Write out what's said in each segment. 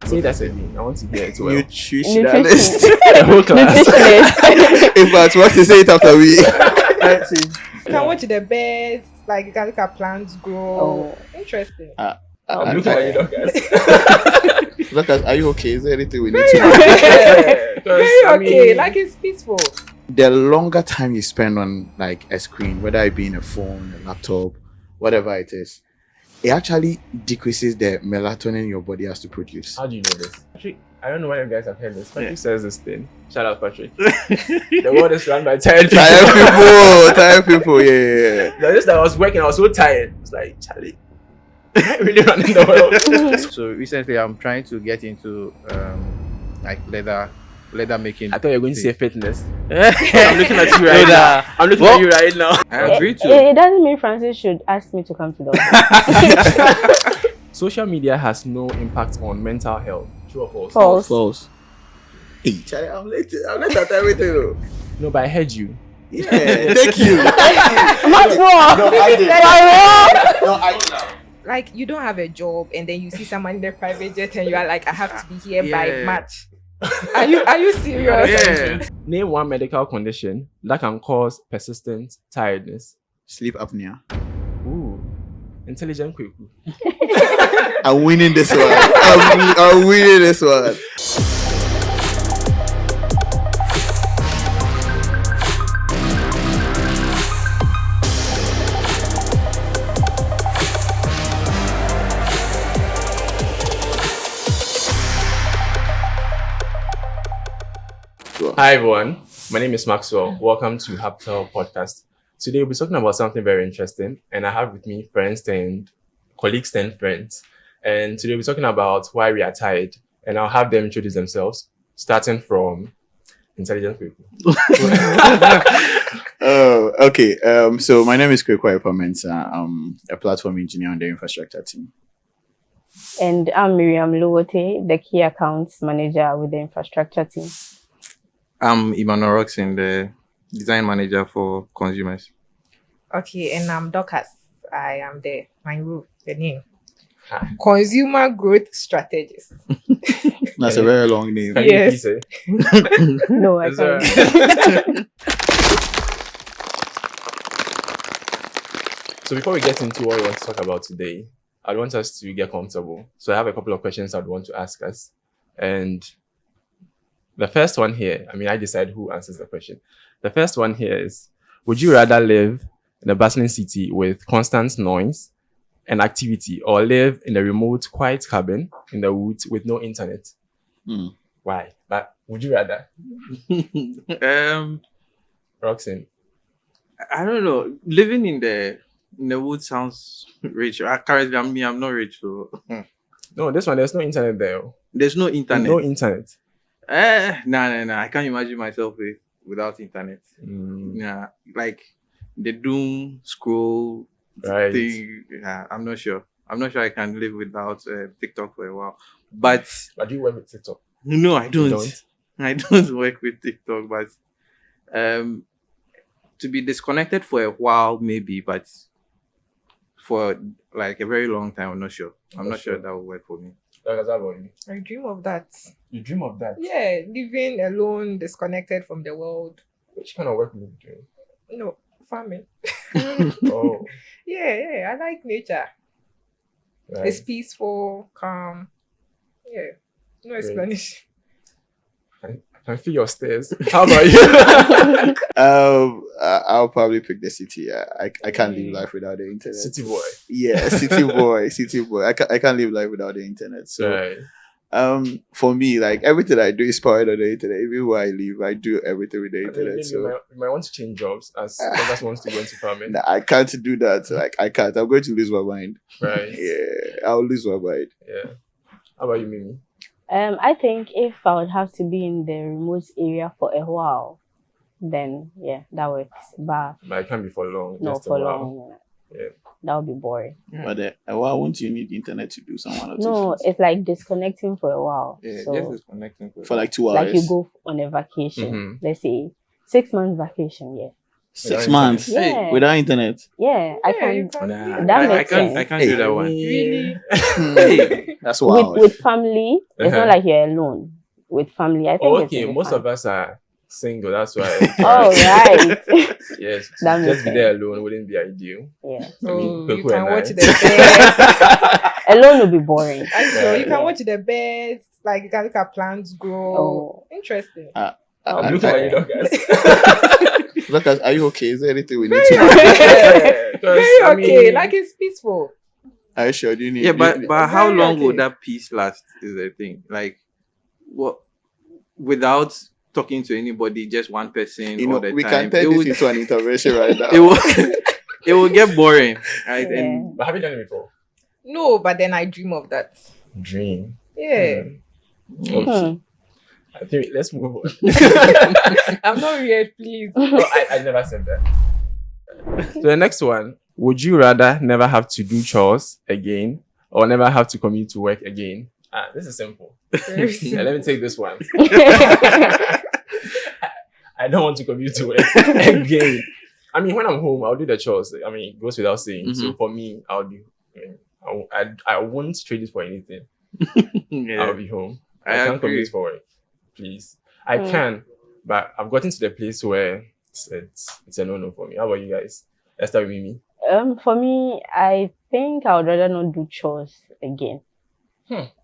Say that again. I want to hear it well. Nutritionalist. The whole class. In fact, what to say it after we? You can watch the birds, like you can look at plants grow. Interesting. I'm looking at you, Lucas. Lucas, are you okay? Is there anything we need to know? Very okay. Like it's peaceful. The longer time you spend on like a screen, whether it be in a phone, a laptop, whatever it is, it actually decreases the melatonin your body has to produce. How do you know this? Patrick, I don't know why you guys have heard this. Patrick says this thing. Shout out, Patrick. The world is run by tired people. Tired people, yeah. Just that I was working, I was so tired. It's like, Charlie, I'm really running the world. So recently I'm trying to get into like leather making. I thought you were going to say fitness. I'm looking at you right now. I'm looking at you right now. I agree to. It doesn't mean Francis should ask me to come to the office. Social media has no impact on mental health. True or false? False. Hey, Charlie, I'm late at everything though. No, but I heard you. Yeah, thank you. Like you don't have a job and then you see someone in their private jet and you are like, I have to be here by March. Are you serious? Yeah. Name one medical condition that can cause persistent tiredness. Sleep apnea. Ooh, intelligent quick. I'm winning this one. I'm winning this one. Hi everyone, my name is Maxwell. Welcome to Hubtel Podcast. Today we'll be talking about something very interesting, and I have with me friends and colleagues and friends. And today we're talking about why we are tired, and I'll have them introduce themselves, starting from intelligent people. Oh, okay. So my name is Kwekwa Ipamensa. I'm a platform engineer on the infrastructure team. And I'm Miriam Luwote, the key accounts manager with the infrastructure team. I'm Emmanuel Roxin, the design manager for consumers. Okay, and I'm Dorcas. I am my role, the name. Consumer growth strategist. That's a very long name. Can Yes. you please say? No, I Is can't. So before we get into what we want to talk about today, I want us to get comfortable. So I have a couple of questions I'd want to ask us. And the first one here, I decide who answers the question. The first one here is, would you rather live in a bustling city with constant noise and activity, or live in a remote, quiet cabin in the woods with no internet? Why? But would you rather? Roxanne. I don't know. Living in the woods sounds rich. Currently, I'm not rich, so No, this one, there's no internet there. there's no internet. No internet. No. I can't imagine myself without internet. Yeah, like the doom scroll Right. thing. Yeah, I'm not sure. I'm not sure I can live without TikTok for a while. But But do you work with TikTok? no, I You don't. don't? I don't work with TikTok. But to be disconnected for a while, maybe. But for like a very long time, I'm not sure. I'm not sure that will work for me. That's how about you. I dream of that. You dream of that? Yeah, living alone, disconnected from the world. Which kind of work will you be doing? No, farming. Oh, Yeah, I like nature. right. It's peaceful, calm. Yeah, no explanation. I can feel your stares. How about you? I'll probably pick the city. I can't live life without the internet. City boy. Yeah, city boy. I can't live life without the internet. So Right. for me, like everything I do is powered on the internet. Even where I live, I do everything with the I think internet. maybe So you might want to change jobs as Douglas wants to go into farming. nah, I can't do that. Like I can't. I'm going to lose my mind. Right. Yeah, I'll lose my mind. Yeah. How about you, Mimi? I think if I would have to be in the remote area for a while, then yeah, that works. But But it can't be for long. no, just a for while. long, Yeah. that would be boring. But why won't you need internet to do some one or two No, things? it's like disconnecting for a while. Yeah, So just disconnecting For like 2 hours. like you go on a vacation, Mhm. let's say 6 months vacation, yeah. 6 Without months Yeah. without internet. Yeah, I Yeah, can. you can. Nah. That I makes can't. sense. I can't do that one. Really? Hey. That's wild. With family, it's Uh-huh. not like you're alone. With family, I think Oh, it's okay, really most fun. of us are single. That's why. Oh, right. Yes. That makes Just be there alone wouldn't be ideal. Yeah. I mean, Oh, you Kweku can and watch I- the best. Alone will be boring. So you Yeah. can watch the best. Like you can look at plants grow. Oh. Interesting. I'm looking at you, guys. Lucas, are you okay? Is there anything we need Very to know? Yeah, 'cause, Very I okay. mean, Like it's peaceful. Are you sure? Do you need? Yeah, do but you- how Very long okay. would that peace last? Is the thing. Like, what? Without talking to anybody, just one person you know, all the we time. can turn it this would, into an intervention right now. it will. It will get boring, right? Yeah. And But have you done it before? No, but then I dream of that. Dream. Yeah. Hmm. I think let's move on. I'm not weird, please. No, I never said that. So the next one, would you rather never have to do chores again or never have to commute to work again? This is simple. Very Yeah, let me take this one. I don't want to commute to work again. I mean, when I'm home, I'll do the chores. I mean, it goes without saying. So for me, I'll do. I won't trade it for anything. yeah, I'll be home. I I can't agree. commute for work. Please. I can, but I've gotten to the place where it's a no-no for me. How about you guys? Let's start with me. For me, I think I would rather not do chores again.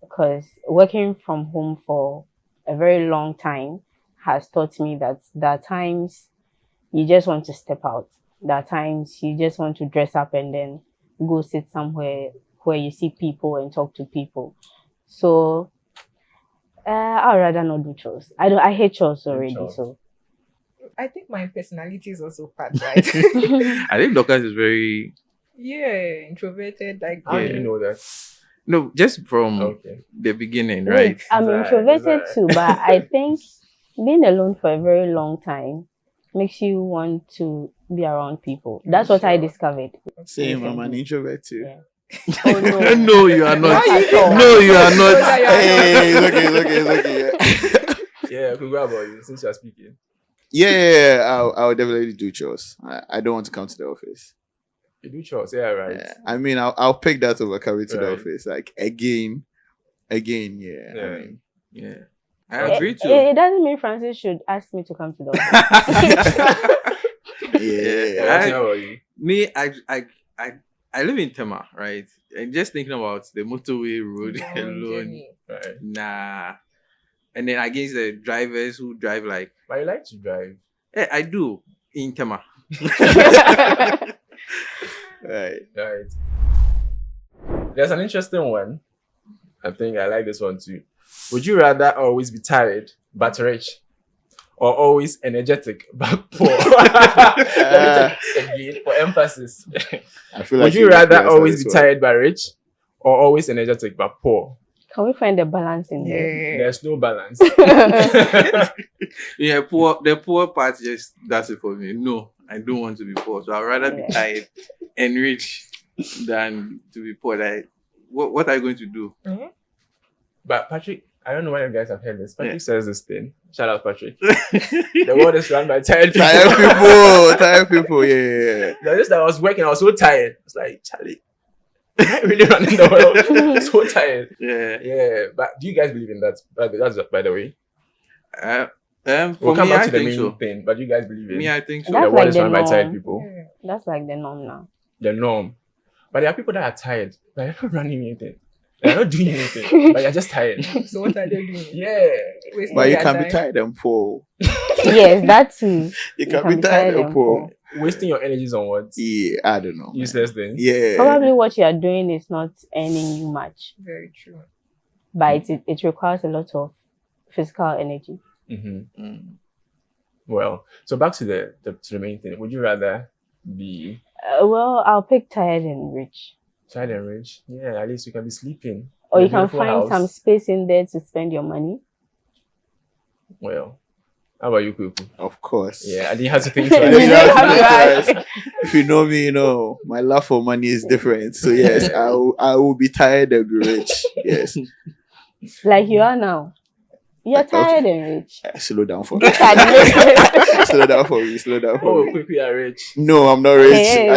Because working from home for a very long time has taught me that there are times you just want to step out. There are times you just want to dress up and then go sit somewhere where you see people and talk to people. So I'd rather not do chores. I hate chores already. chores. So I think my personality is also part, right? I think Dorcas is very Yeah, introverted. Like How do Yeah. you know that? no, just from Okay. the beginning, wait, right? I'm Right, introverted right. too, but I think being alone for a very long time makes you want to be around people. That's what I Sure. discovered. Same, I'm an introvert too. Yeah. Oh no. No, you are not. Why you No, you are So not. that you are Hey, look. Yeah, okay, what about you? Since you're speaking. Yeah, I'll definitely do chores. I don't want to come to the office. You do chores, yeah, right. Yeah. I mean, I'll pick that over coming to the Right. office. Like again, yeah. Yeah. I mean, Yeah, I agree too. It doesn't mean Francis should ask me to come to the office. yeah. How I- about you? Me, I live in Tema, right? And just thinking about the motorway road long alone, journey. Right. nah. And then against the drivers who drive like, But you like to drive. I do in Tema. Right. Right. There's an interesting one. I think I like this one too. Would you rather always be tired but rich, or always energetic but poor? Let me take it again for emphasis. I feel like Would you rather always be tired but rich, or always energetic but poor? Can we find a balance in there? Yeah. There's no balance. Yeah, the poor part just does it for me. No, I don't want to be poor. So I'd rather be Yeah. tired and rich than to be poor. Like, what are you going to do? But Patrick, I don't know whether you guys have heard this. Patrick Yeah. says this thing. Shout out, Patrick. The world is run by tired people. Tired people, yeah. The just that I was working, I was so tired. It's like, Charlie, am I really running the world? So tired. Yeah. Yeah, but do you guys believe in that? That's by the way. For We'll come me, back I to the think main so. thing, but you guys believe in Me, I think so. That's the world like is the run by tired norm. people. Yeah. That's like the norm now. The norm. But there are people that are tired, but they're not running anything. They're not doing anything, but you're just tired. So what are they doing? Yeah. Wasting But you their can be time. tired and poor. Yes, that too. You can be tired and poor. Wasting your energies on what? Yeah, I don't know. man. Useless things. Yeah. Probably what you are doing is not earning you much, Very true. but it requires a lot of physical energy. Mm-hmm. Well, so back to the main thing. Would you rather be Well, I'll pick tired and rich. tired and rich? Yeah, at least you can be sleeping. Or in a you can beautiful find house. some space in there to spend your money. Well, how about you, Kuku? Of course. Yeah, I didn't have to think You twice. didn't have to Yes. ask. If you know me, you know my love for money is different. So yes, I will be tired and be rich. Yes. Like you are now. You're tired and rich. Slow down for me. Look at me. Slow down for me. Slow down for Oh, me. quick, we are rich. No, I'm not rich. Yes.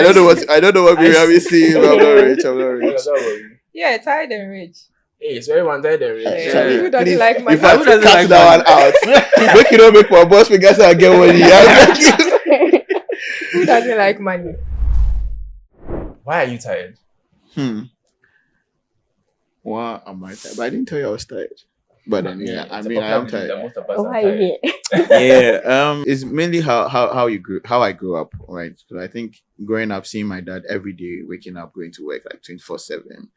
I don't know what we have seen, but I'm not rich. I'm not rich. Don't worry. Yeah, tired and rich. Hey, so everyone tired and rich. Yeah. Charlie, Who doesn't please, like money? If I Who doesn't cut like that one out, make you don't make my boss figures I get money. I beg you. Who doesn't like money? Why are you tired? Why am I tired? But I didn't tell you I was tired. But then I It's a mean I am popular belief that tired. most of us are Why tired. here? Yeah, it's mainly how you grew, how I grew up, right? Because I think growing up, seeing my dad every day, waking up, going to work like 24/7.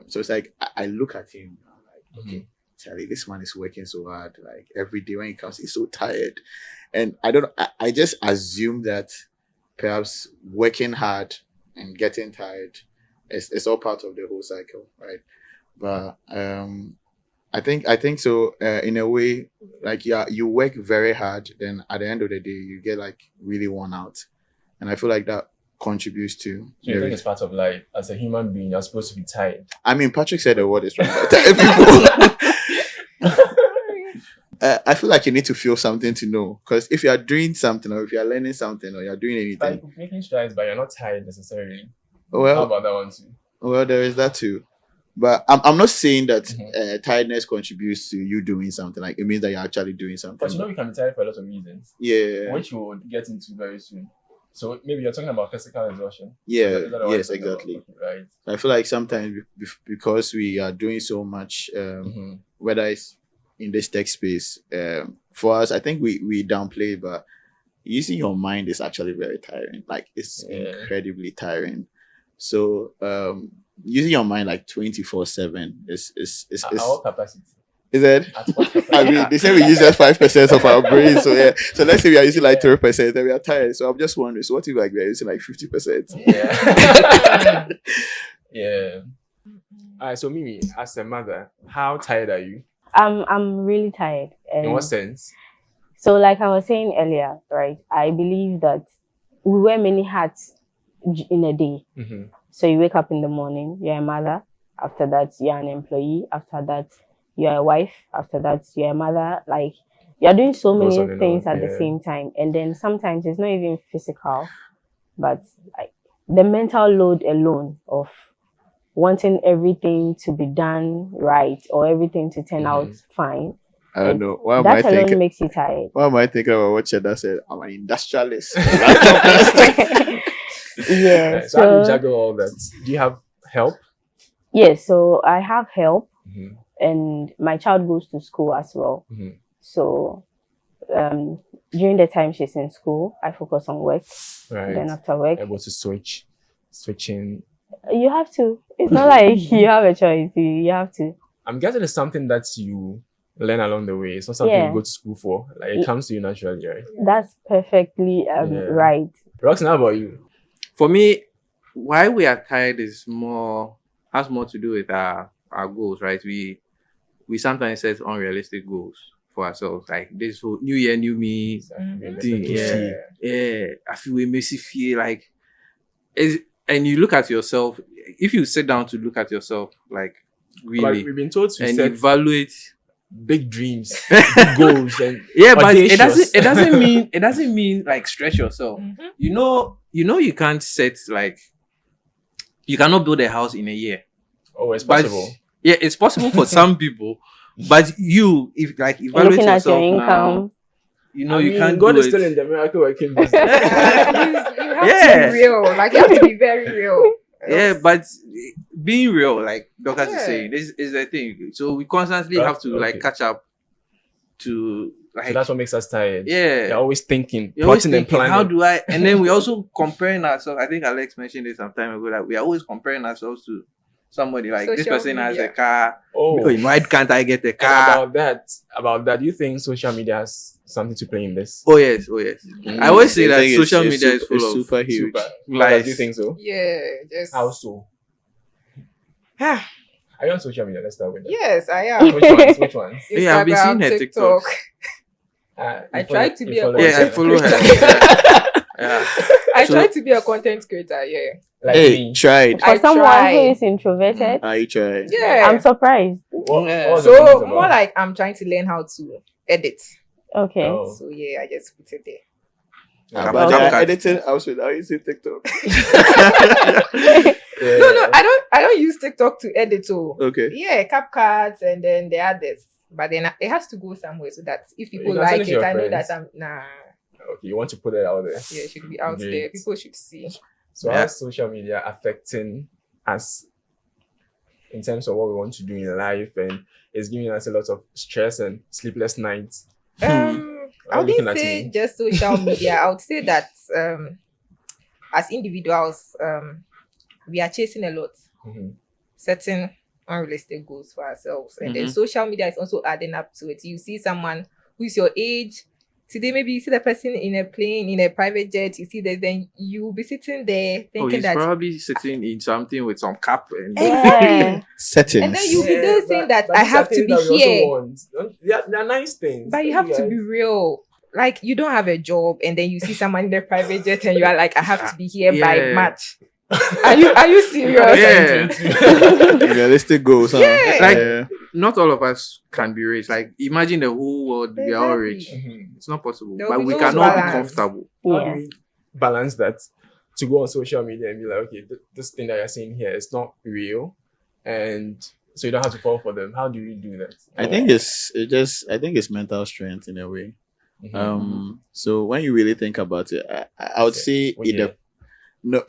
So it's like I look at him, I'm like, okay, Charlie, this man is working so hard. Like every day when he comes, he's so tired, and I just assume that perhaps working hard and getting tired is all part of the whole cycle, right? But I think so. In a way, like you work very hard, then at the end of the day, you get like really worn out, and I feel like that contributes to. So you think it's part of life. As a human being, you're supposed to be tired. I mean, Patrick said the word is wrong. But tired people. I feel like you need to feel something to know, because if you are doing something, or if you are learning something, or you are doing anything, Like making strides, but you're not tired necessarily. How well, about that one too? there is that too. But I'm not saying that tiredness contributes to you doing something. Like it means that you're actually doing something. But you know, we can be tired for a lot of reasons, Yeah. which we will get into very soon. So maybe you're talking about physical exhaustion. Yeah. Is that what Yes. you're talking about? Exactly. Okay, right. I feel like sometimes because we are doing so much, whether it's in this tech space, for us, I think we downplay, but using your mind is actually very tiring. Like it's incredibly tiring. So using your mind like 24/7 is At our capacity. is it? At what capacity? I mean, they say we use just 5% of our brain. So yeah. So let's say we are using like 3%, then we are tired. So I'm just wondering. So what if like we are using like 50%? Yeah. Yeah. All right. So Mimi, as a mother, how tired are you? I'm really tired. In what sense? So like I was saying earlier, right? I believe that we wear many hats in a day. So you wake up in the morning, you're a mother. After that, you're an employee. After that, you're a wife. After that, you're a mother. Like you're doing so Goes on many and things on, at the same time. And then sometimes it's not even physical, but like the mental load alone of wanting everything to be done right or everything to turn out fine. I don't know. Why am I That alone thinking? makes you tired. Why am I thinking about what Cheda said? I'm an industrialist. Yeah. So how do you So juggle all that? Do you have help? yes, so I have help, and my child goes to school as well. So during the time she's in school, I focus on work. Right. Then after work, Able to switching. you have to. It's not like you have a choice. You have to. I'm guessing it's something that you learn along the way. It's not something Yeah. you go to school for. Like it comes to you naturally, right? That's perfectly right. Roxanne, how about you? For me, why we are tired has more to do with our goals, right? We sometimes set unrealistic goals for ourselves, like this whole new year, new me thing. Yeah. I feel we messy feel like, and you look at yourself. If you sit down to look at yourself, like But really, we've been told to and set evaluate. big dreams, big goals, and Yeah, but audacious. it doesn't mean like stress yourself. You know you can't set like you cannot build a house in a year. Oh, it's But possible. yeah, it's possible for some people, but you if like You're evaluate looking at yourself your now, income. you can't God do is it. still in the miracle working business. You have Yeah. to be real. Like you have to be very real. Yeah, but being real, like Doctor is Yeah. saying, this is the thing. So we constantly have to like catch up to like So that's what makes us tired. yeah. You're always thinking, You're always plotting and thinking, planning. how do I? And then we also comparing ourselves. I think Alex mentioned this some time ago that we are always comparing ourselves to somebody. Like this Social person has media. a car. Oh, Oh, why can't I get a and car? about that, do you think social media has something to play in this? Oh yes. I always say I that think it's- social it's media is super- full it's of super huge. Super. lies. Do you think so? Yeah, just How so? Are you on social media? Let's start with that. yes, I am. Which ones? Which ones? Yeah, I've been seeing her TikTok. You I follow- tried to you be a follow Yeah, I her. follow her. Creator. Yeah. I So- tried to be a content creator. Yeah, Like Hey, me. tried. For I someone tried. who is introverted, I tried. Yeah. I'm surprised. What was the So things more about- like I'm trying to learn how to edit. Okay. Oh. So yeah, I just put it there. But Okay. I edited. I was using TikTok. Yeah. No, I don't use TikTok to edit. Oh, Okay. yeah, CapCuts and then the others. But then it has to go somewhere so that if people You can send like it to it, your I know friends. that I'm nah. Okay, you want to put it out there. Yeah, it should be out Great. there. People should see. So Yeah. how's social media affecting us in terms of what we want to do in life, and it's giving us a lot of stress and sleepless nights? I Are you wouldn't looking at say me? just social media. I would say that as individuals, we are chasing a lot, Mhm. setting unrealistic goals for ourselves, and then Mhm. social media is also adding up to it. You see someone who's your age. Today, maybe you see the person in a plane, in a private jet, you see that, then you'll be sitting there Oh, thinking he's that. probably sitting in something with some cap and Yeah. Settings. And then you'll be there saying that I these have are to things be that we also here. want. They're nice things. But you have to be real. Like you don't have a job, and then you see someone in a private jet, and you are like, I have to be here by Yeah. March. Are you serious? Yeah. Realistic goals. Huh? Yeah. Like- Yeah. not all of us can be rich. Like imagine the whole world we are all rich. Exactly. Mhm. It's not possible. There will But be we no cannot be balance. comfortable. How Yeah. do we balance that to go on social media and be like, okay, this thing that you're seeing here is not real, and so you don't have to fall for them? How do you do that? I think it's mental strength in a way. Mhm. So when you really think about it, I would say What it year? dep- no.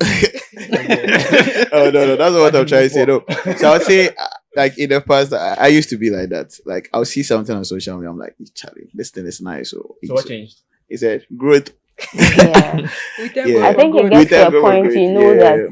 Oh no, that's not what I'm trying to say. No. So I would say like in the past, I used to be like that. Like I'll see something on social media, I'm like, Charlie, this thing is nice. So So what changed? he said, growth. Yeah. We thank Yeah. God I for think it God. gets With to a everyone point growth, you know yeah.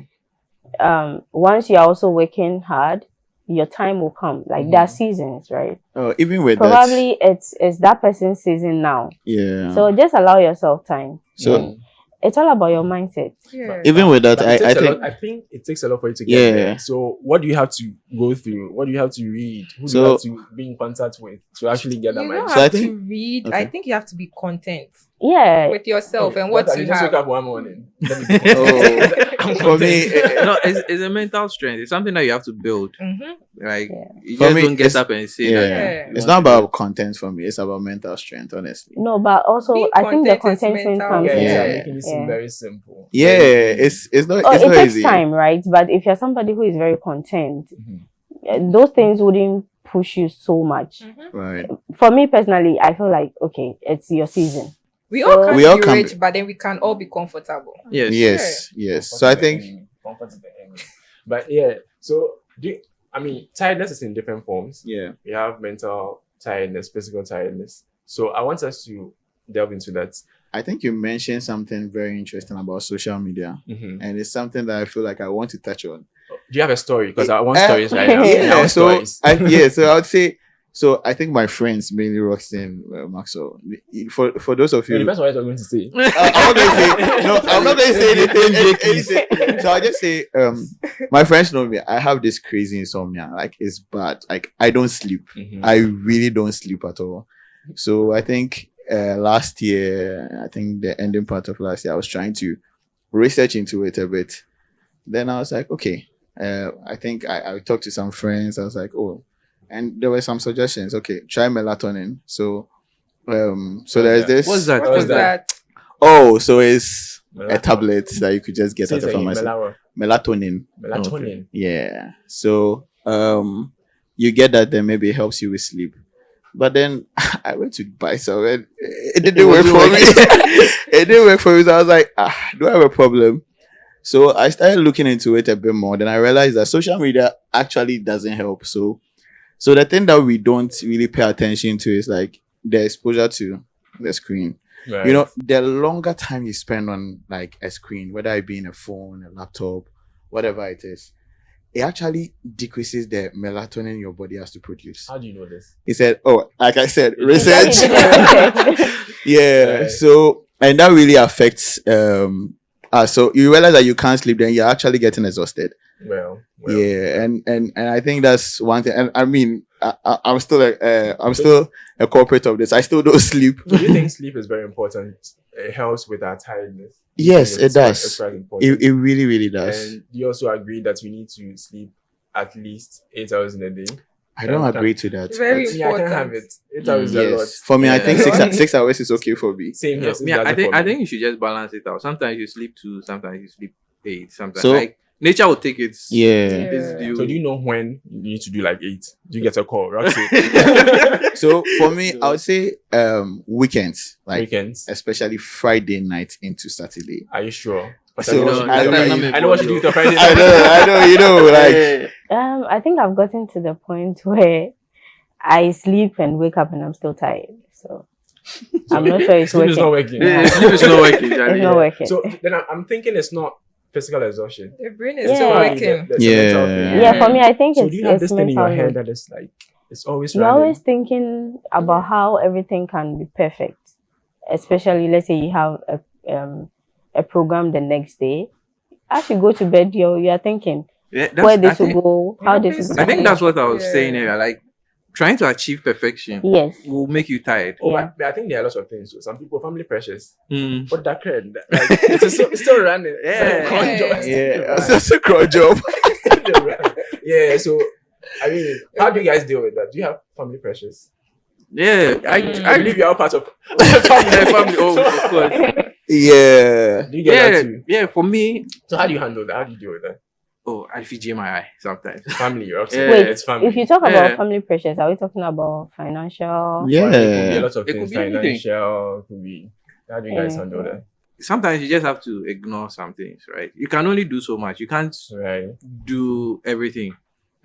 that once you're also working hard, your time will come. Like there are seasons, right? Oh, even with Probably it's that person's season now. that, yeah. So just allow yourself time. So Mm. It's all about your mindset. Yeah. even with that, But I it takes a think lot, I think it takes a lot for you to get Yeah. there. So what do you have to go through? What do you have to read? Who do So- you have to be in contact with to actually get that You don't mindset? So I have think- to read. okay. I think you have to be content Yeah. with yourself and What what you you just have. wake up one morning. Let me be Oh, I'm for me, content. No, it's a mental strength. It's something that you have to build. Mhm. Like Yeah. you For just me, don't get it's- up and say yeah. that. Yeah. you it's want not to do about content for me. It's about mental strength, honestly. No, but also Being I think the content is contentment mental. comes Yeah, in. yeah, Yeah. making it seem Yeah. very simple. Yeah, Very easy. it's not Oh, it's it not takes easy. time, right? But if you're somebody who is very content, Mhm. those things wouldn't push you so much. Mhm. Right. For me personally, I feel like okay, it's your season. We all So- can We all be can rich, be- but then we can all be comfortable. Yes. Yes. So I think comfort is the enemy. But yeah, so tiredness is in different forms. yeah. We have mental tiredness, physical tiredness. So I want us to delve into that. I think you mentioned something very interesting about social media, Mhm. and it's something that I feel like I want to touch on. Do you have a story? Because I want Uh, stories right now. I Yeah, want so stories. so I would say. So I think my friends mainly Roxanne, Maxwell. For those of It you, depends on what you're going to say. I'm not going to say no. I'm not going to say anything. So I just say, my friends know me. I have this crazy insomnia. Like it's bad. Like I don't sleep. Mhm. I really don't sleep at all. So I think last year, I think the ending part of last year, I was trying to research into it a bit. Then I was like, okay. I think I talked to some friends. I was like, oh, and there were some suggestions. Okay, try melatonin. So there's this. What's that? What What's is that? that? Oh, so it's a tablet that you could just get Say at it the again, pharmacy. Melatonin. melatonin. Yeah. So you get that, then maybe it helps you with sleep. But then I went to buy some and it didn't work for me. It didn't work for me. So I was like, do I have a problem? So I started looking into it a bit more. Then I realized that social media actually doesn't help. So the thing that we don't really pay attention to is like the exposure to the screen. Right. You know, the longer time you spend on like a screen, whether it be in a phone, a laptop, whatever it is, it actually decreases the melatonin your body has to produce. How do you know this? He said, oh, like I said, research. Okay. Yeah. Right. So, and that really affects, so you realize that you can't sleep, then you're actually getting exhausted. Well. Yeah. And I think that's one thing. And I mean, I'm still a corporate of this. I still don't sleep. Do you think sleep is very important? It helps with our tiredness. Yes, it does. It's quite important. It really, really does. And do you also agree that we need to sleep at least 8 hours in a day? I don't agree to that. Very but- Yeah, I can have it. 8 hours is a lot. Yes. For me, I think Yeah. 6 hours is okay for me. Same here. Yeah, I think you should just balance it out. Sometimes you sleep 2, sometimes you sleep 8. Sometimes So- like nature will take its Yeah. its due. So do you know when you need to do like 8? Do you get a call, Roxy? So for me, I would say weekends, like Weekends? especially Friday night into Saturday. Are you sure? But So, I know what you do with a Friday I night. know, you know, like I think I've gotten to the point where I sleep and wake up and I'm still tired. So I'm not sure it's Sleep is not working. working. Yeah, sleep is not working. It's Charlie. not working. So then I'm thinking it's not physical exhaustion. The brain is Yeah. still Probably working. the mental Yeah. thing. Yeah, for me, I think So it's do you have it's this thing in your mental head load. that is like it's always You're running? always thinking about how everything can be perfect, especially let's say you have a program the next day. As you go to bed, you're thinking Yeah, where I this will think, go, how this will I go. think that's what I was Yeah. saying here. Like trying to achieve perfection Yes. will make you tired. Oh, Yeah. but I think there are lots of things. So some people, family pressures, Mm. but that credit, like, it's still running. Yeah. Crunch job. yeah, that's a crowd job. Yeah. So, I mean, how do you guys deal with that? Do you have family pressures? Yeah, I believe you're all part of family. Oh, of course. Yeah. Do you get Yeah, that too? yeah. For me, So how do you handle that? How do you deal with that? oh, I feel my eye sometimes. Family, you're Yeah. Wait, it's family. if you talk about Yeah. family pressures, are we talking about financial? Yeah. It could be a lot of It things. could be anything. Financial, could be. How do you guys Yeah. handle that? Sometimes you just have to ignore some things, right? You can only do so much. You can't Right. do everything,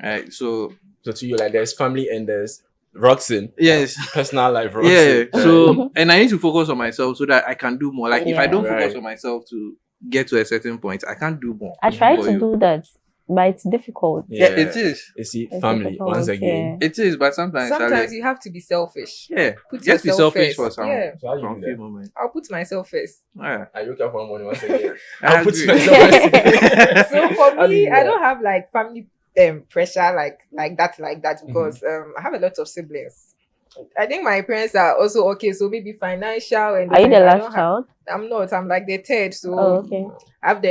right? So So to you, like, there's family and there's Roxin, yes, personal life. yeah. Roxin. So and I need to focus on myself so that I can do more. Like if I Yeah. don't focus Right. on myself to get to a certain point, I can't do more. I try for to you. do that, but it's difficult. Yeah, it is. You see, It's family difficult, once again. yeah. It is, but sometimes, Sometimes you have to be selfish. yeah, Put just be yourself selfish first. for some Yeah. So how do you for a do few that? moments. I'll put myself first. Yeah, I wake up one morning once again. I I'll put agree. myself first. So for How do you me, do I that? don't have like family pressure like that because I have a lot of siblings. I think my parents are also okay, so maybe financial and Are you the I last don't have- child? I'm not. I'm like the third, so Oh, okay. I have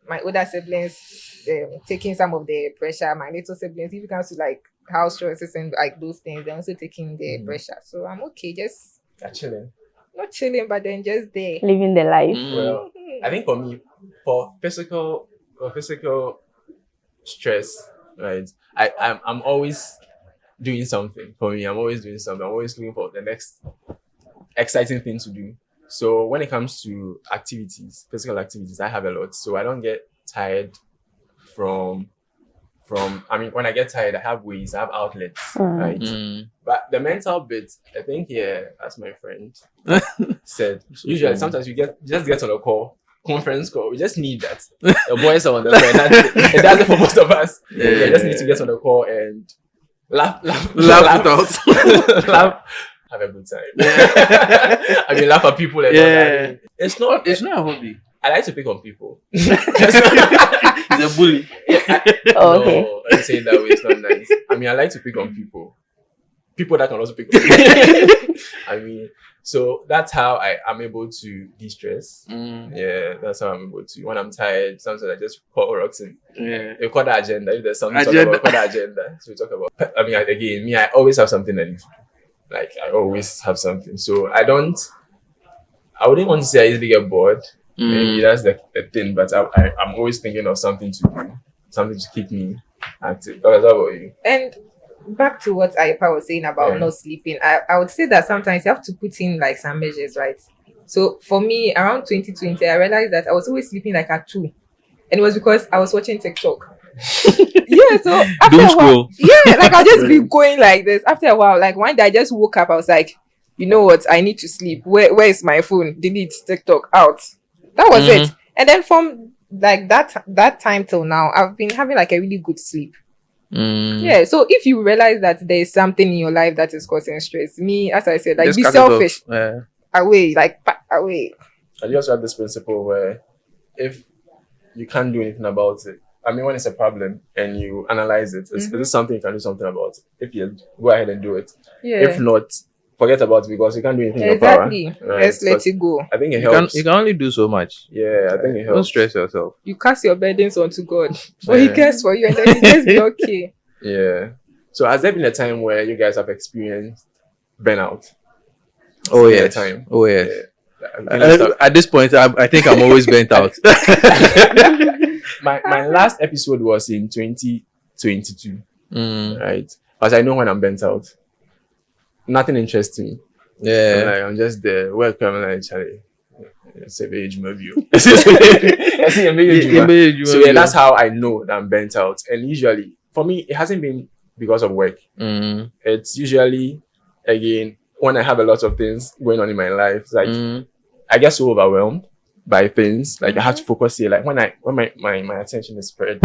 my older siblings taking some of the pressure. My little siblings, if it comes to like house choices and like those things, they're also taking the pressure. So I'm okay, just They're chilling. not chilling, but then just there. Living the life. Mm. Well, I think for me, for physical stress, right? I'm always doing something. For me, I'm always doing something. I'm always looking for the next exciting thing to do. So when it comes to activities, physical activities, I have a lot. So I don't get tired from I mean, when I get tired, I have ways, I have outlets, Mm. right? Mm. But the mental bit, I think, yeah, as my friend said, usually sometimes you just get on a conference call. We just need that. The boys are on the phone. That's it. It does it for most of us. Yeah. We just need to get on the call and laugh it out. laugh, have a good time. I mean, laugh at people and all that. I mean, it's not. It's not a hobby. I like to pick on people. He's a bully. Oh, okay. No, I say it that way. It's not nice. I mean, I like to pick on people. People that can also pick on me. I mean, so that's how I am able to de-stress. Mm. Yeah, that's how I'm able to. When I'm tired, sometimes I just call Roxanne. Yeah. We call the agenda. If there's something to talk Agenda. about, call the agenda. So we talk about. I mean, again, me, I always have something I need to do. Like, I always have something. So I wouldn't want to say I easily get bored. Maybe that's the thing, but I'm always thinking of something to do, something to keep me active. How about you? And back to what Ayepa was saying about Yeah. not sleeping, I would say that sometimes you have to put in like some measures, right? So for me, around 2020, I realized that I was always sleeping like at 2. And it was because I was watching TikTok. Yeah, so after Doom a while, scroll. yeah, like I'll just be going like this. After a while, like one day I just woke up, I was like, you know what, I need to sleep. Where is my phone? Delete TikTok out. That was it. And then from like that time till now, I've been having like a really good sleep. Yeah, so if you realize that there is something in your life that is causing stress, me, as I said, like Just be cut it off. selfish, Yeah. away, like pack away. And you also have this principle where if you can't do anything about it, I mean, when it's a problem and you analyze it, is this something you can do something about? If you go ahead and do it. Yeah. If not, forget about it because you can't do anything in your Exactly. power. Right? Let's let Because it go. I think it You can helps. only do so much. Yeah, I think it helps. Don't stress yourself. You cast your burdens onto God, but He Yeah. cares for you, and then you just be okay. Yeah. So has there been a time where you guys have experienced burnout? Oh Yeah, yes. time. Oh yes. Yeah. At this point, I think I'm always burnt out. My last episode was in 2022, Mm, right? Because I know when I'm burnt out, nothing interests me. yeah. I'm just there. Welcome, like Charlie. It's a very Juma view. I see a very Juma. So yeah, that's how I know that I'm burnt out. And usually, for me, it hasn't been because of work. Mm, It's usually, again, when I have a lot of things going on in my life. Like mm, I get so overwhelmed by things. Like I have to focus here. Like when my attention is spread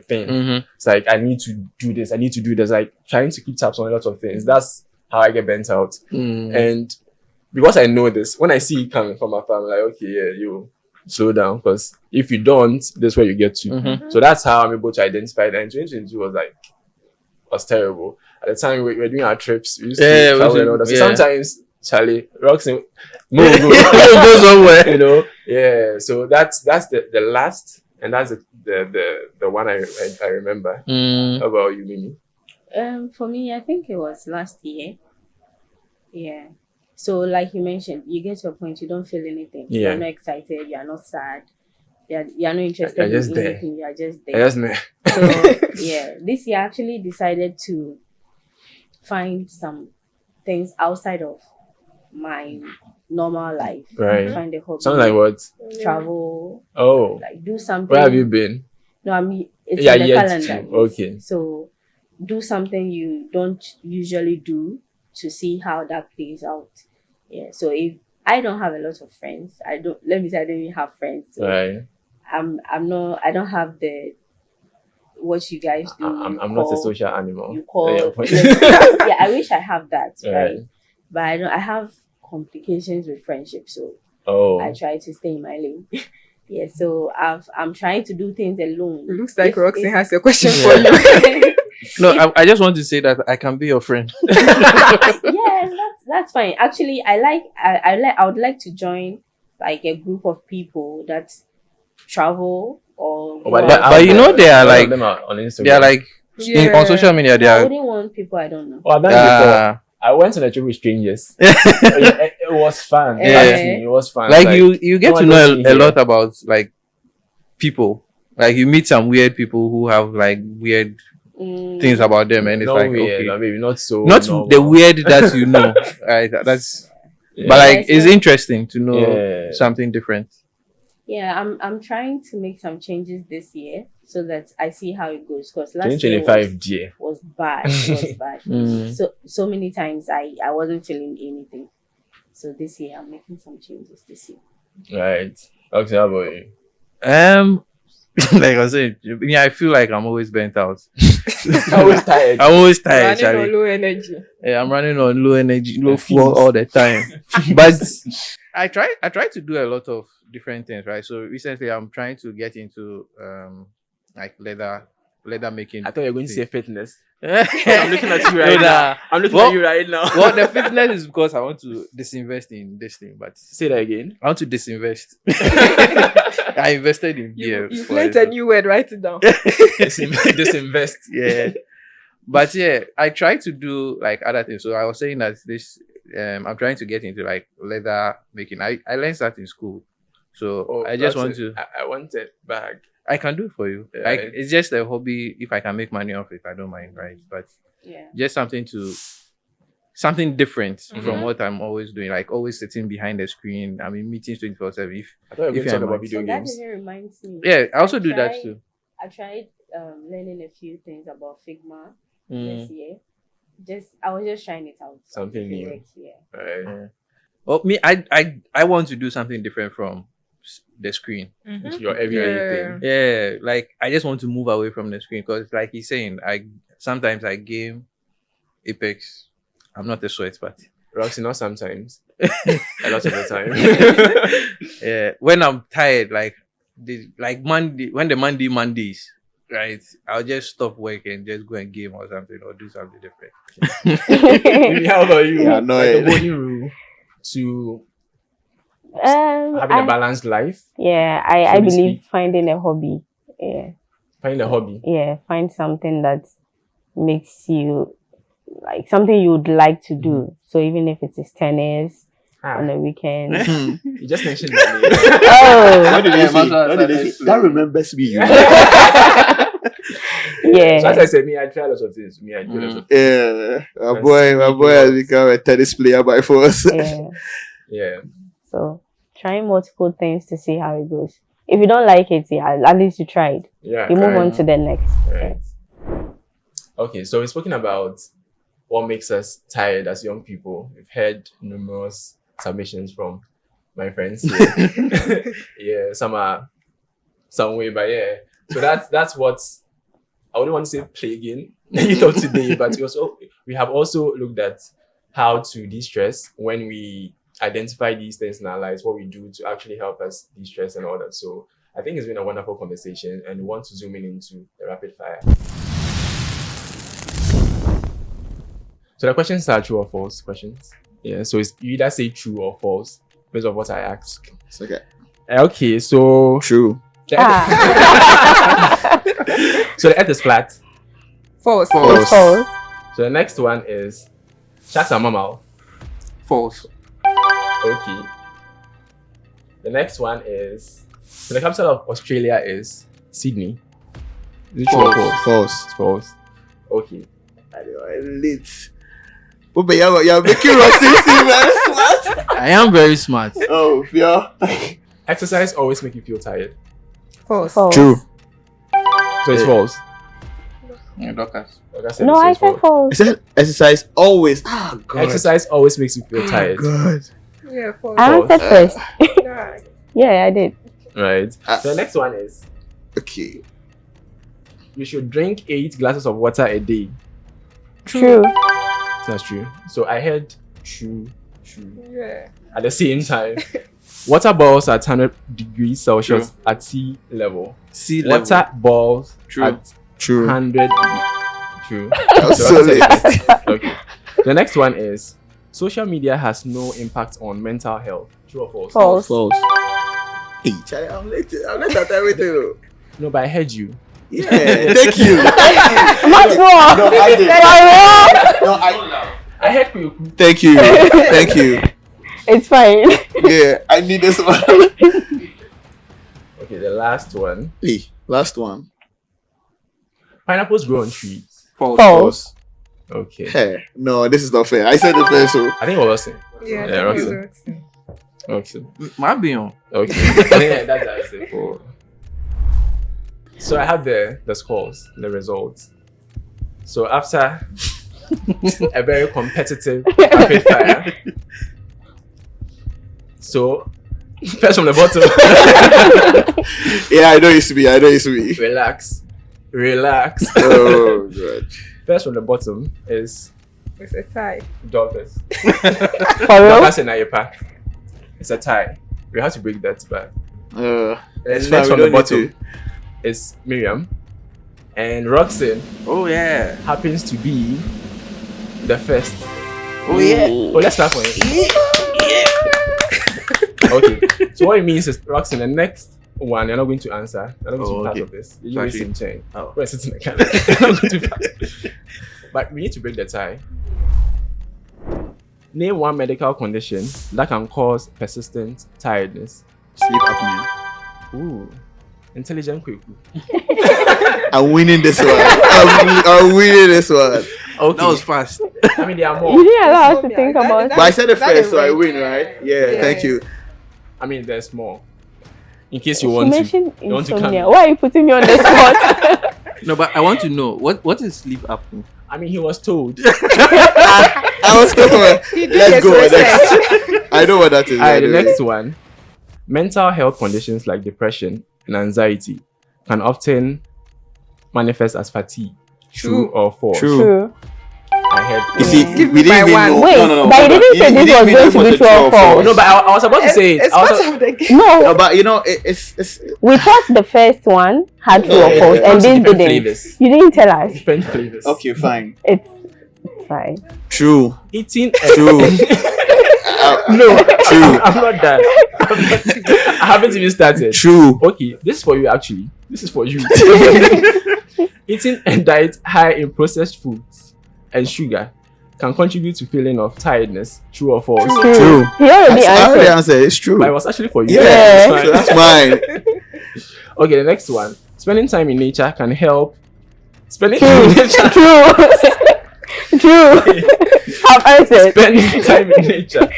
thin, mhm. it's like I need to do this. I need to do this. Like trying to keep tabs on a lot of things. That's how I get burnt out. Mm. And because I know this, when I see it coming from afar, I'm like, okay, yeah, you slow down. Because if you don't, that's where you get to. Mhm. So that's how I'm able to identify that. And 2022 was terrible. At the time we were doing our trips, we used Yeah, to we travel used and to- all that. So yeah. sometimes Charlie rocks in Go somewhere. you know. Yeah. So that's the last, and that's the one I remember. Mm. How about you, Mimi? For me, I think it was last year. Yeah. So, like you mentioned, you get to a point you don't feel anything. Yeah. You're not excited. You're not sad. You're not interested You're just in there. anything. You're just I there. just know. So, yeah, this year I actually decided to find some things outside of my normal life. Right. Find a hobby. Something like what? Travel. Oh, Like do something. where have you been? No, I mean it's Yeah, in the yet calendar. to. Okay. So do something you don't usually do to see how that plays out. Yeah. So if I don't have a lot of friends, I don't even have friends. So Right. I don't have the what you guys do. I'm not a social animal. You call Yeah, yeah, I wish I have that, right? Right. But I have complications with friendship, so Oh. I try to stay in my lane. Yeah, so I'm trying to do things alone. It looks like If- Roxanne if- has a question Yeah. for you. No, I just want to say that I can be your friend. Yeah, that's fine. Actually, I would like to join like a group of people that travel or Oh, go they're out. but you know they are a lot of like- them are on Instagram. They are like on social media. They I are. wouldn't want people I don't know. Oh, I've done it before. Uh, I went on a trip with strangers. It was fun. Yeah. Trust me, it was fun. like you get no to one know knows me a here. lot about like people. Like you meet some weird people who have like weird things about them, and it's Not like weird, okay, no, maybe not so. not normal. the weird that you know. Right? That's Yeah. but like Yes, it's yeah. interesting to know Yeah. something different. Yeah, I'm trying to make some changes this year so that I see how it goes. Because last year 2025, dear. was bad. It was bad. Mm. So many times I wasn't feeling anything. So this year I'm making some changes this year. Right. Okay, how about you? Like I said, yeah, I feel like I'm always burnt out. Always tired. I'm always tired, Running on Charlie. low energy. Yeah, I'm running on low energy, low Fumes. flow all the time. But I try to do a lot of different things, right? So recently I'm trying to get into like leather making. I thought you were going to say fitness. I'm I'm looking at you right now. I'm looking Well- at you right now. Well, the fitness is because I want to disinvest in this thing, but Say that again. I want to disinvest. I invested in beer. You've for learned it. a new word. Write it down. Disinvest. Yeah. But yeah, I try to do like other things. So I was saying that this I'm trying to get into like leather making. I learned that in school. So Oh, I just that's want it. to I want it back. I can do it for you. Yeah, Like it's- it's just a hobby. If I can make money off it, I don't mind, right? But Yeah. just something different from Mhm. what I'm always doing. Like always sitting behind the screen. I mean meetings 24/7. If I thought you were going If to talk you're about mine. video So that games. even reminds me. yeah, I also I do that tried- too. I tried learning a few things about Figma Mm. this year. I was just trying it out. Something If it new. works, yeah. Right. Oh, me, I want to do something different from the screen. Mhm. Your everyday Yeah. thing. Yeah, like I just want to move away from the screen because, like he's saying, sometimes I game Apex. I'm not a sweat, but Roxy, not sometimes. A lot of the time. yeah, when I'm tired, like Monday, when the Mondays, right, I'll just stop work and just go and game or something or do something different. Maybe how about you? Yeah, no, Like it- a golden rule to having a balanced life, Yeah, So I to believe speak. finding a hobby. Yeah. finding a hobby. Yeah, find something that makes you like something you would like to do. So even if it is tennis on the weekend. You just mentioned that name. Oh, What did Yeah, they say? Master, What did they that's say? That remembers me. You know? yeah. So as I said, me, I try lots of things. Me, I do lots of things. Yeah, my That's boy has become a tennis player by force. Yeah. Yeah. So trying multiple things to see how it goes. If you don't like it, yeah, at least you tried. Yeah. You move right. on to the next. Right. Okay, so we've spoken about what makes us tired as young people. We've heard numerous submissions from my friends here. Yeah, some are some way, but yeah. So that's what I wouldn't want to say plaguing you thought today, but we have also looked at how to de-stress when we identify these things in our lives, what we do to actually help us de-stress and all that. So I think it's been a wonderful conversation, and we want to zoom in into the rapid fire. So the questions are true or false questions. Yeah, so it's, you either say true or false based on what I ask. It's okay. Okay, so True. the Ah. so the earth is flat. False. False. False. So the next one is sharks are mammal. False. Okay. The next one is so the capital of Australia is Sydney. Is it true or false? False. It's false. Okay. I know, I'm late. Oh, but you're making Roxy seem very smart. I am very smart. Oh, yeah. Exercise always make you feel tired. False. False. True. So it's Yeah. false. Yeah, Dorcas. Like I said, No, so I it's said false. false. Is that exercise always? Ah, God. Exercise always makes you feel tired. God. Yeah, false. I answered first. Nah. Yeah, I did. Right. Ah. So the next one is Okay. you should drink 8 glasses of water a day. True. That's true. So I heard true Yeah. at the same time. Water boils at 100 degrees Celsius at sea level. Sea level. Water boils True. at True. 100 degrees. True. was So so that's late. it. Okay. The next one is social media has no impact on mental health. True or false? False. False. Hey, Charlie, I'm late. I'm late at everything. Though. No, but I heard you. Yeah. Thank you. Much more. No, I did. Sorry. No, I. I heard you. Thank you. Thank you. It's fine. Yeah, I need this one. Okay, the last one. Hey, last one. Pineapples grow on trees. False. False. Okay. Hey, no, this is not fair. I said it first, so. I think it was Roxy. Yeah, Yeah, Roxy. Roxy. Okay. Might be on. Okay. I think that's it for. So I have the scores, the results. So after a very competitive rapid fire. So first from the bottom. Yeah, I know it used to be. Relax. Oh, God. First from the bottom is It's a tie. Dorcas. For real? Dorcas and Ayepa. It's a tie. We have to break that, but It's next fine, from we the don't need bottom is Miriam. And Roxanne Oh yeah. happens to be the first. Oh yeah. Oh, let's start for it. Okay. So what it means is, Roxanne, the next one you're not going to answer. You're not going to be part okay. of this. You're Actually- just chain. Oh. We're sitting in the camera. You're not going to be part of this. But we need to break the tie. Name one medical condition that can cause persistent tiredness. Sleep apnea. Ooh. Intelligent quick. I'm winning this one. I'm winning this one. Okay. That was fast. I mean, there are more. You didn't allow us to Insomnia. think That- about that- But I said it That first, is so I right. win, right? Yeah, Yeah. thank you. I mean, there's more. In case you You want to. mentioned you want to insomnia. come- Why are you putting me on the spot? No, but I want to know what is sleep apnea? I mean, he was told. I was still He did Let's his go research. next. I know what that is. Alright, the anyway. next one. Mental health conditions like depression and anxiety can often manifest as fatigue. True True. or false? True. True. I heard. You see, Give we me my didn't even one. know. Wait, no. but you hold on. didn't say this was even know going to it be a true or false. No, but I was about to say it. It's I was part of the game. No, No, but you know, it's we thought the first one had true or it false, and comes in this different didn't. flavors. You didn't tell us. Different flavors. okay, fine. It's fine. True. Eating. True. No, True. I'm not done. I haven't even started. True. Okay, this is for you actually. This is for you. Eating a diet high in processed foods and sugar can contribute to feeling of tiredness. True or false? True. He already I already answered. answered. It's true. But it was actually for you. Yeah. It's So fine. that's mine. Okay, the next one. Spending time in nature can help. Spending True. time in nature. True. True. I've answered. Spending time in nature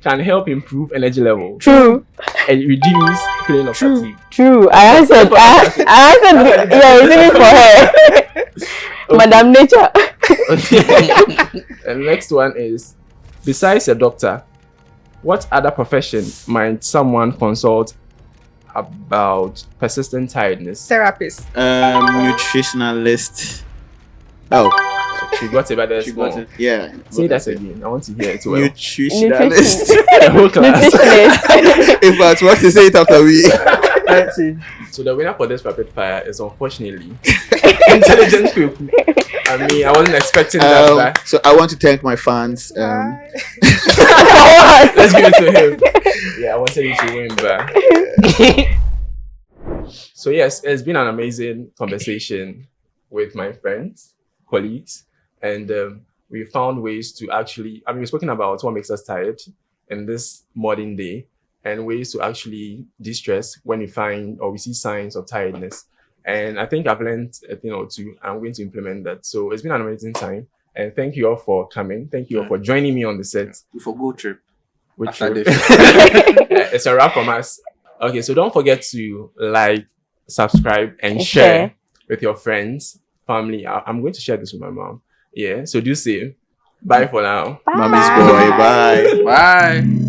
can help improve energy level True. and reduce feeling of fatigue. True. I answered. I answered. Yeah, it's even for her. Madam Nature. And the next one is, besides a doctor, what other profession might someone consult about persistent tiredness? Therapist. Nutritionalist. Oh, She got it, but there's she got more. it. Yeah. Say that again. I want to hear it well. Nutritionalist. The whole class. Nutritionist. In fact, what to say it after me? So the winner for this rapid fire is unfortunately intelligent people. I mean, I wasn't expecting that. But So I want to thank my fans. let's give it to him. Yeah, I wanted you to win, but. So yes, it's been an amazing conversation with my friends, colleagues, and we found ways to actually. I mean, we've spoken about what makes us tired in this modern day, and ways to actually de-stress when we find or we see signs of tiredness. And I think I've learned a thing or two. I'm going to implement that. So it's been an amazing time. And thank you all for coming. Thank you all for joining me on the set. We forgo trip. Which After this. it's a wrap from us. Okay, so don't forget to like, subscribe, and share with your friends, family. I'm going to share this with my mom. Yeah, so do say bye for now. Mommy's boy. Bye. Bye.